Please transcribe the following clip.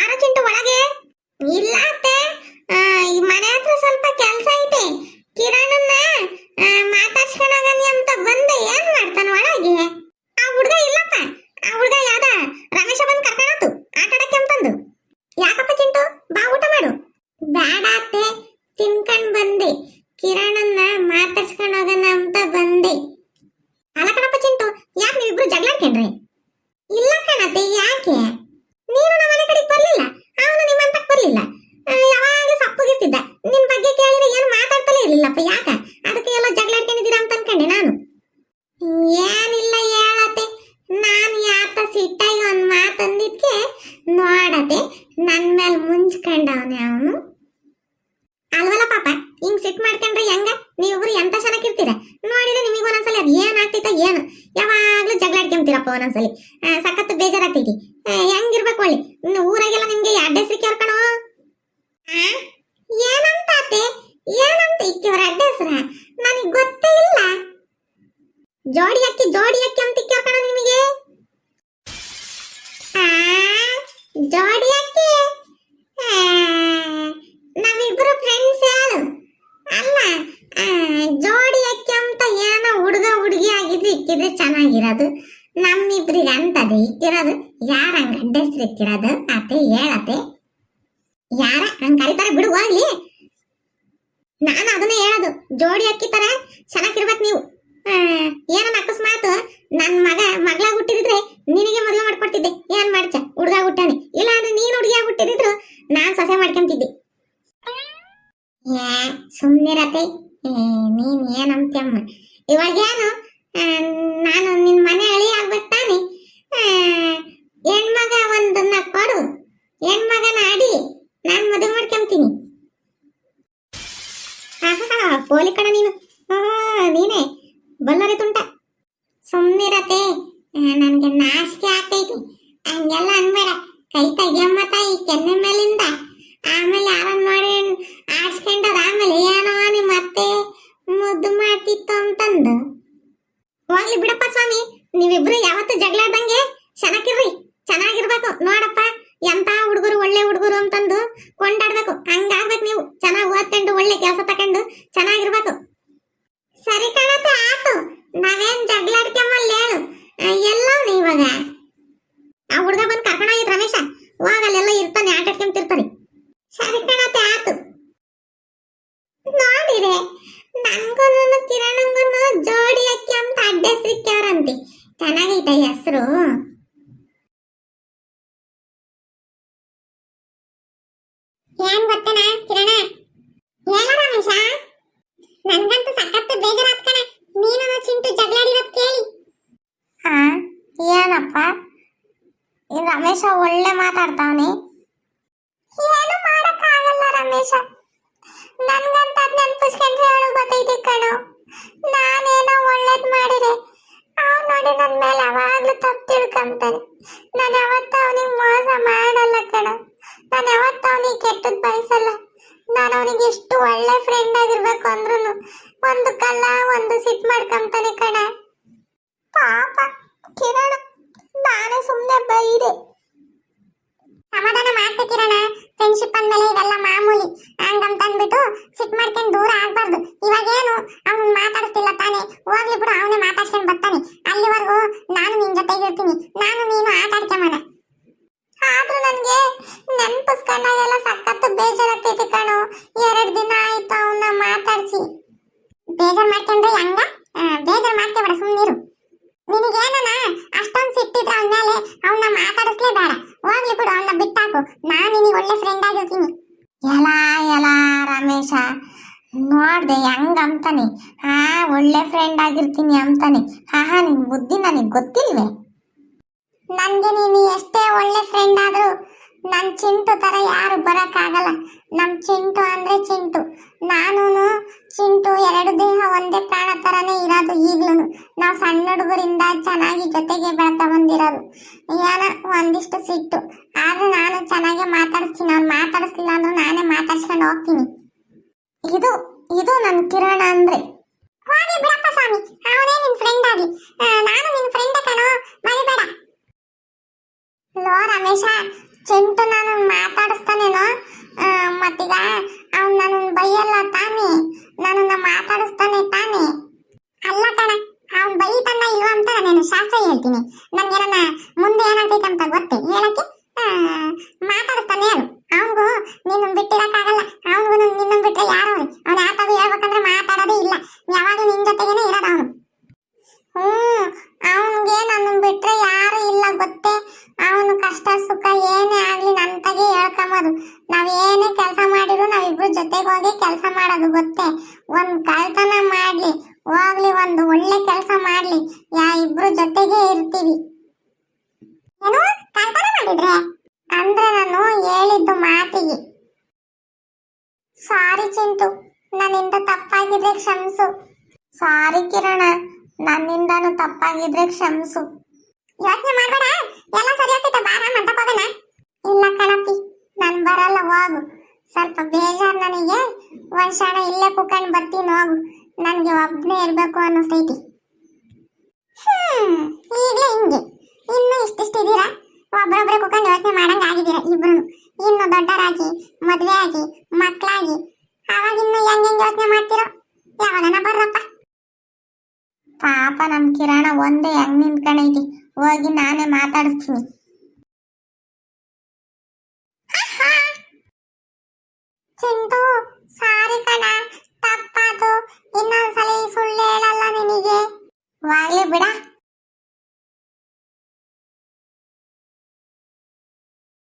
ಬಾರ ಚಿಂಟು ಒಳಗೆ. ಇಲ್ಲ ಅತ್ತೆ, ಈ ಮನೆ ಹತ್ರ ಸ್ವಲ್ಪ ಕೆಲಸ ಐತೆ. ಕಿರಣನ್ನ ಮಾತಾಡ್ಸ್ಕೊಂಡೋಗನಿ ಅಂತ ಬಂದೆ. ಏನ್ ಮಾಡ್ತಾನ ಒಳಗೆ? ಆ ಹುಡ್ಗ ಇಲ್ಲಪ್ಪ. ಆ ಹುಡ್ಗ ಯಾವ್ದ ರಮೇಶ ಬಂದ್ ಕರ್ಕೊಂಡೋತು ಆಟ ಆಡಕ್ಕೆ ಅಂತಂದು. ಯಾಕಪ್ಪ ಚಿಂಟು, ಬಾ ಊಟ ಮಾಡು. ಬೇಡ ಅತ್ತೆ, ತಿನ್ಕೊಂಡ್ ಬಂದೆ. ಕಿರಣನ್ನ ಮಾತಾಡ್ಸ್ಕೊಂಡೋಗನ ಅಂತ ಬಂದೆ. ಅಲ್ಲ ಕಣಪ್ಪ ಚಿಂಟು, ಯಾಕೆ ನೀವಿಬ್ರು ಜಗಳಾಡ್ಕೊಂಡ್ರಿ? ಇಲ್ಲ ಕಣತೆ, ಯಾಕೆ? ನೀನು ನಮ್ಮ ಮನೆ ಕಡೆಗೆ ಬರ್ಲಿಲ್ಲ, ಅವನು ನಿಮ್ಮಂತಕ್ಕೆ ಬರ್ಲಿಲ್ಲ. ಯಾವಾಗ ಸಪ್ಪಗಿರ್ತಿದ್ದ. ನಿನ್ ಬಗ್ಗೆ ಕೇಳಿದ್ರೆ ಏನು ಮಾತಾಡ್ತಲೇ ಇರ್ಲಿಲ್ಲಪ್ಪ. ಯಾಕ? ಅದಕ್ಕೆ ಎಲ್ಲ ಜಗಳಾಡ್ಕೊಂಡಿದ್ದೀರಾ ಅಂತ ಅನ್ಕೊಂಡೆ ನಾನು. ಏನಿಲ್ಲ ಹೇಳತ್ತೆ. ನಾನು ಯಾತ ಸಿಟ್ಟಾಗಿ ಒಂದ್ ಮಾತಂದಿದ್ಕೆ ನೋಡತೆ ನನ್ ಮೇಲೆ ಮುಂಚ್ಕೊಂಡವನೆ ಅವನು. ಅಲ್ವಲ್ಲ ಪಾಪ, ಹಿಂಗ್ ಸಿಟ್ ಮಾಡ್ಕೊಂಡ್ರೆ ಹೆಂಗ? ನೀವಿಬ್ರು ಎಂತ ಚೆನ್ನಾಗಿರ್ತೀರ ನೋಡಿದ್ರೆ. ನಿಮಗೆ ಒಂದೊಂದ್ಸಲಿ ಅದ್ ಏನ್ ಆಗ್ತೈತ ಏನು, ಯಾವಾಗ್ಲೂ ಜಗಳಾಡ್ಕೊಂತೀರಪ್ಪ. ಒಂದೊಂದ್ಸಲಿ ಸಖತ್ ಬೇಜಾರಾಗ್ತೈತಿ. ಹೆಂಗಿರ್ಬೇಕು ಒಳ್ಳೆ. ಊರಾಗೆಲ್ಲ ನಿಮ್ಗೆ ಎರಡು ಹೆಸರು ಕೇಳ್ಕಣೋ. ಏನಂತ ಅತ್ತೆ? ಏನಂತ ಇಕ್ಕಿವ್ರ ಅಡ್ಡ ಹೆಸರ? ನನಗೆ ಗೊತ್ತೇ ಇಲ್ಲ. ಜೋಡಿ ಅಕ್ಕಿ ಅಂತ ಕೇಳ್ಕಣ ನಿಮಗೆ. ಜೋಡಿ ಅಕ್ಕಿ ನಾವಿಬ್ರು ಫ್ರೆಂಡ್ಸ್ ಯಾರು ಅಲ್ಲ. ಜೋಡಿ ಅಕ್ಕಿ ಅಂತ ಏನೋ ಹುಡುಗ ಹುಡುಗಿ ಆಗಿದ್ರೆ ಇಕ್ಕಿದ್ರೆ ಚೆನ್ನಾಗಿರೋದು. ನಮ್ಮಿಬ್ರಿಗೆ ಅಂತದೆ ಇಕ್ಕಿರೋದು. ಯಾರ ಹಂಗ ಅಡ್ಡ ಹೆಸರು ಇಕ್ಕಿರೋದು ಅತ್ತೆ? ಹೇಳತ್ತೆ. ಯಾರ ಹಂಗ ಕರೀತಾರೆ ಬಿಡು ಹೋಗ್ಲಿ. ನಾನು ಅದನ್ನೇ ಹೇಳೋದು, ಜೋಡಿ ಅಕ್ಕಿ ತರ ಚೆನ್ನಾಗಿರ್ಬೇಕು ನೀವು. ಏನನ್ನ ಅಕಸ್ಮಾತ್ ನನ್ ಮಗಳ ಹುಟ್ಟಿದ್ರೆ ನಿನಗೆ ಮದುವೆ ಮಾಡ್ಕೊಡ್ತಿದ್ದೆ. ಏನ್ ಮಾಡ್ಚ, ಹುಡುಗ ಹುಟ್ಟಾನೆ. ಇಲ್ಲ ಅಂದ್ರೆ ನೀನ್ ಹುಡುಗಿಯಾಗಿ ಹುಟ್ಟಿದ್ರು ನಾನ್ ಸೊಸೆ ಮಾಡ್ಕೊಂತಿದ್ದೆ. ಸುಮ್ನಿರತೆ. ನೀನ್ ಏನಂತಮ್ಮ ಇವಾಗೇನು? ನಾನು ನಿನ್ ಮನೆ ಅಳಿ ಆಗ್ಬೇಕು ತಾನೆ. ಹೆಣ್ಮಗ ಒಂದನ್ನ ಕೊಡು, ಹೆಣ್ಮಗನ ಅಡಿ, ನಾನ್ ಮದುವೆ ಮಾಡ್ಕೊಂತೀನಿ. ಪೋಲಿ ಕಣ ನೀನು. ನೀನೇ ಬಲ್ಲರಿ ತುಂಟ. ಸುಮ್ನಿರತೆ. ನನ್ಗೆ ನಾಚಿಕೆ ಆಗ್ತೈತಿ. ಹಂಗೆಲ್ಲ ಅನ್ಬೇಡ. ಕೈ ತೆಗಿಯಮ್ಮ ತಾಯಿ ಕೆನ್ನೆ ಮೇಲಿಂದ. ಆಮೇಲೆ ಯಾರನ್ನ ನೋಡಿ ಆಡ್ಸ್ಕೊಂಡದ. ಆಮೇಲೆ ಏನೋ ನಿಮ್ಮ ಅತ್ತೆ ಮುದ್ದು ಮಾಡ್ತಿತ್ತು ಅಂತಂದು. ಹೋಗ್ಲಿ ಬಿಡಪ್ಪ ಸ್ವಾಮಿ. ನೀವಿಬ್ರು ಯಾವತ್ತು ಜಗಳಾಡ್ದಂಗೆ ಚೆನ್ನಾಗಿರ್ಬೇಕು. ನೋಡಪ್ಪ, ಎಂತ ಹುಡುಗರು ಒಳ್ಳೆ ಹುಡುಗರು ಅಂತಂದು ಕೊಂಡಾಡ್ಬೇಕು. ಹಂಗಾಗ್ಬೇಕು ನೀವು. ಚೆನ್ನಾಗಿ ಓದ್ಕೊಂಡು ಒಳ್ಳೆ ಕೆಲಸ ತಕೊಂಡು ಚೆನ್ನಾಗಿರ್ಬೇಕು. ಸರಿ ಕಣತೆ, ಆತು. ನಾವೇನ್ ಜಗಳಾಡ್ಕೊಂಬಲ್ಲ ಹೇಳು. ಎಲ್ಲವನು ಇವಾಗ ಆ ಹುಡುಗ ಬಂದು ಕರ್ಕೊಂಡೋಗಿದ್ ರಮೇಶ. ಹೋಗಲ್ಲೆಲ್ಲ ಇರ್ತಾನೆ, ಆಟ ಆಡ್ಕೊಂತಿರ್ತಾನೆ. ಸರಿ ಕಣತೆ, ಆತು. ನೋಡಿರೆ ನನ್ಗೂ ಕಿರಣಂಗೂ ಜೋಡಿ ಅಕ್ಕಿ ಅಂತ ಅಡ್ಡ ಹೆಸರಿಕ್ಕಾರಂತೆ. ಚೆನ್ನಾಗೈತೆ ಹೆಸರು. ಏನ್ ಗೊತ್ತೇನಾ ಕಿರಣ? ಹೇಳ ರಮೇಶ. ನನ್ಗಂತೂ ಸಖತ್ ಬೇಜಾರಾತ್ ಕಣ. ನೀನು ಚಿಂಟು ಜಗಳಾಡಿರೋದ್ ಕೇಳಿ. ಏನಪ್ಪ ಈ ರಮೇಶ ಒಳ್ಳೆ ಮಾತಾಡ್ತಾವನೆ. ಏನು ಮಾಡಕ್ಕಾಗಲ್ಲ ರಮೇಶ. ನನ್ಗಂತ ಅದ್ ನೆನ್ಪಿಸ್ಕೊಂಡ್ರೆ ಅವಳು ಬತ್ತೈತಿ ಕಣೋ. ನಾನೇನೋ ಒಳ್ಳೇದ್ ಮಾಡಿರೆ ಅವ್ನು ನೋಡಿ ನನ್ ಮೇಲೆ ಯಾವಾಗ್ಲೂ ತಪ್ಪು ತಿಳ್ಕೊಂತಾನೆ. ನಾನು ಯಾವತ್ತ ಅವನಿಗೆ ಮೋಸ ಮಾಡಲ್ಲ ಕಣೋ. ನಾನು ಯಾವತ್ತ ಅವನಿಗೆ ಕೆಟ್ಟದ್ ಬಯಸಲ್ಲ. ನಾನು ಅವನಿಗೆ ಎಷ್ಟು ಒಳ್ಳೆ ಫ್ರೆಂಡ್ ಆಗಿರ್ಬೇಕು ಅಂದ್ರೂ ಒಂದು ಕಲ್ಲ ಒಂದು ಸಿಟ್ ಮಾಡ್ಕೊಂತಾನೆ ಕಣ. ಪಾಪ ಕಿರಣ. ನಾನೇ ಸುಮ್ಮನೆ ಬೈದೆ. ಸಮಾಧಾನ ಮಾಡ್ತೆ ಕಿರಣ. ಫ್ರೆಂಡ್ಶಿಪ್ ಅಂದ್ಮೇಲೆ ಇವೆಲ್ಲ ಮಾಮೂಲಿ. ಹಂಗಂತ ಅಂದ್ಬಿಟ್ಟು ಸಿಟ್ ಮಾಡ್ಕೊಂಡು ದೂರ ಆಗ್ಬಾರ್ದು. ಇವಾಗೇನು ಅವ್ನು ಮಾತಾಡಿಸ್ತಿಲ್ಲ ತಾನೆ, ಹೋಗ್ಲಿ ಬಿಡು, ಅವನೇ ಮಾತಾಡ್ಸ್ಕೊಂಡು ಬರ್ತಾನೆ. ಅಲ್ಲಿವರೆಗೂ ನಾನು ನಿನ್ ಜೊತೆಗಿರ್ತೀನಿ. ನಾನು ನೀನು ಆಟ ಆಡ್ಕೊಂಬನ. ಆದ್ರೂ ನನ್ಗೆ ನೆನ್ಪಿಸ್ಕೊಂಡಾಗೆಲ್ಲ ಸಖತ್ತು ಬೇಜಾರಾಗ್ತೈತಿ ಕಣೋ. 2 ದಿನ ಆಯ್ತು ಅವನ್ನ ಮಾತಾಡ್ಸಿ. ಬೇಜಾರ್ ಮಾಡ್ಕೊಂಡ್ರೆ ಹಂಗ? ಬೇಜಾರ್ ಮಾಡ್ಕೊಬೇಡ, ಸುಮ್ಮನಿರು. ನಿನಗೇನ ಅಷ್ಟೊಂದು ಸಿಟ್ಟಿದ್ರೆ ಅವನ ಮೇಲೆ ಅವನ್ನ ಮಾತಾಡಿಸ್ಲೇ ಬೇಡ. ಹೋಗ್ಲಿ ಬಿಡು, ಅವನ್ನ ಬಿಟ್ಟಾಕು. ನಾನು ನಿನಗೆ ಒಳ್ಳೆ ಫ್ರೆಂಡ್ ಆಗಿರ್ತೀನಿ. ಎಲ್ಲ ರಮೇಶ ನೋಡ್ದೆ ಹೆಂಗಂತಾನೆ. ಒಳ್ಳೆ ಫ್ರೆಂಡ್ ಆಗಿರ್ತೀನಿ ಅಂತಾನೆ. ನಿನ್ ಬುದ್ಧಿ ನನಗೆ ಗೊತ್ತಿಲ್ವೇ? ನನ್ಗೆ ನೀನು ಎಷ್ಟೇ ಒಳ್ಳೆ ಫ್ರೆಂಡ್ ಆದ್ರೂ ನನ್ ಚಿಂಟು ತರ ಯಾರು ಬರಕ್ಕಾಗಲ್ಲ. ನಮ್ ಚಿಂಟು ಅಂದ್ರೆ ಚಿಂಟು. ನಾನು ಚಿಂಟು 2 ದೇಹ ಒಂದೇ ಪ್ರಾಣ ತರನೇ ಇರೋದು. ಈಗ್ಲೂ ನಾವು ಸಣ್ಣ ಹುಡುಗರಿಂದ ಚೆನ್ನಾಗಿ ಜೊತೆಗೆ ಬೆಳ್ಕ ಬಂದಿರೋದು. ಏನ ಒಂದಿಷ್ಟು ಸಿಟ್ಟು. ಆದ್ರೆ ನಾನು ಚೆನ್ನಾಗಿ ಮಾತಾಡಿಸ್ತೀನಿ. ಅವ್ನು ಮಾತಾಡಿಸ್ಲಿಲ್ಲ ಅಂದ್ರೂ ನಾನೇ ಮಾತಾಡ್ಸ್ಕೊಂಡು ಹೋಗ್ತೀನಿ. ಇದು ನನ್ ಕಿರಣ ಅಂದ್ರೆ. ಹೋಗಿ ಬಿಡಪ್ಪ ಸ್ವಾಮಿ, ಅವನೇ ನಿನ್ ಫ್ರೆಂಡ್ ಆಗಿ. ನಾನು ನಿನ್ ಫ್ರೆಂಡ್ ಕಣೋ, ಮರಿಬೇಡ. ಲೋ ರಮೇಶ, ಚಿಂಟು ನಾನು ಮಾತಾಡಿಸ್ತಾನೇನೋ ಮತ್ತೀಗ ಅವ್ನು ನನ್ನ ಬೈಯಲ್ಲ ತಾನೇ, ನನ್ನನ್ನ ಮಾತಾಡಿಸ್ತಾನೆ ತಾನೇ. ಅಲ್ಲ ಕಣ, ಅವ್ನು ಬೈತಾನ ಇಲ್ವಾ ಅಂತ ನಾನು ಶಾಸ್ತ್ರ ಹೇಳ್ತೀನಿ. ನನ್ಗೇನ ಮುಂದೆ ಏನಾಗ್ತೈತೆ ಅಂತ ಗೊತ್ತೇ ಹೇಳಕ್ಕೆ ಮಾತಾಡಿಸ್ತಾನೆ ಹೇಳು. ಅವನಿಗೂ ನಿನ್ನ ಬಿಟ್ಟಿರಕ್ಕಾಗಲ್ಲ, ಅವನಿಗೂ ನಿನ್ನ ಬಿಟ್ರೆ ಯಾರು ಅವ್ನು ಯಾತಾಗ ಹೇಳ್ಬೇಕಂದ್ರೆ ಮಾತಾಡೋದೇ ಇಲ್ಲ, ಯಾವಾಗಲೂ ನಿನ್ನ ಜೊತೆಗೇನೆ ಇರೋದು ಅವನು. ಅವನಿಗೆ ನನ್ನ ಬಿಟ್ರೆ ಯಾರು ಇಲ್ಲ ಗೊತ್ತೇ. ಅವನು ಕಷ್ಟ ಸುಖ ಏನೇ ಆಗ್ಲಿ ನಂತಾಗೆ ಹೇಳ್ಕೊಂಬೋದು. ನಾವೇನೇ ಕೆಲಸ ಮಾಡಿದ್ರು ನಾವಿಬ್ರು ಜೊತೆಗೆ ಹೋಗಿ ಕೆಲಸ ಮಾಡೋದು ಗೊತ್ತೇ. ಒಂದ್ ಕಳ್ತನ ಮಾಡ್ಲಿ ಹೋಗ್ಲಿ, ಒಂದು ಒಳ್ಳೆ ಕೆಲಸ ಮಾಡ್ಲಿ, ಇಬ್ರು ಜೊತೆಗೆ ಇರ್ತೀವಿ. ಏನು ಕಳ್ತನ ಮಾಡಿದ್ರೆ ಅಂದ್ರೆ ನಾನು ಹೇಳಿದ್ದು ಮಾತಿಗೆ. ಸಾರಿ ಚಿಂಟು, ನನ್ನಿಂದ ತಪ್ಪಾಗಿದ್ರೆ ಕ್ಷಮಿಸು. ಸಾರಿ ಕಿರಣ, ನನ್ನಿಂದಾನು ತಪ್ಪಾಗಿದ್ರೆ ಕ್ಷಮಿಸು. ಯೋಚನೆ ಮಾಡ್ಬೇಡ, ಎಲ್ಲ ಸರಿ ಹೋಗ್ತೈತೆ, ಬಾರ ಮಂಟಪ ಹೋಗೋಣ. ಇಲ್ಲ ಕಣಪ್ಪಿ, ನಾನು ಬರಲ್ಲ, ಹೋಗು. ಸ್ವಲ್ಪ ಬೇಜಾರು ನನಗೆ, ಒಂದ್ ಕ್ಷಣ ಇಲ್ಲೇ ಕುತ್ಕೊಂಡು ಬರ್ತೀನಿ, ಹೋಗು. ನನಗೆ ಒಬ್ಬನೇ ಇರಬೇಕು ಅನ್ನಿಸ್ತೈತಿ. ಈಗಲೇ ಹಿಂಗೆ ಇನ್ನು ಇಷ್ಟಿದ್ದೀರಾ, ಒಬ್ಬರೊಬ್ಬರೇ ಕುತ್ಕೊಂಡು ಯೋಚನೆ ಮಾಡಂಗೆ ಆಗಿದ್ದೀರಾ ಇಬ್ರು. ಇನ್ನು ದೊಡ್ಡರಾಗಿ ಮದುವೆ ಆಗಿ ಮಕ್ಕಳಾಗಿ ಅವಾಗ ಇನ್ನು ಹೆಂಗೆ ಯೋಚನೆ ಮಾಡ್ತಿರೋ, ಯಾವಾಗನ ಬರ್ರಪ್ಪ. ಪಾಪ ನಮ್ ಕಿರಣ ಒಂದೇ ಹೆಂಗ್ ನಿಂತ್ಕೊಂಡೈತಿ, ಹೋಗಿ ನಾನೇ ಮಾತಾಡಿಸ್ತೀನಿ. ಚಿಂಟು ಸಾರಿ ಕಣ, ತಪ್ಪಾತು, ಇನ್ನೊಂದ್ಸಲಿ ಸುಳ್ಳು ಹೇಳಲ್ಲ ನಿನಗೆ. ವಾಗ್ಲಿ ಬಿಡ.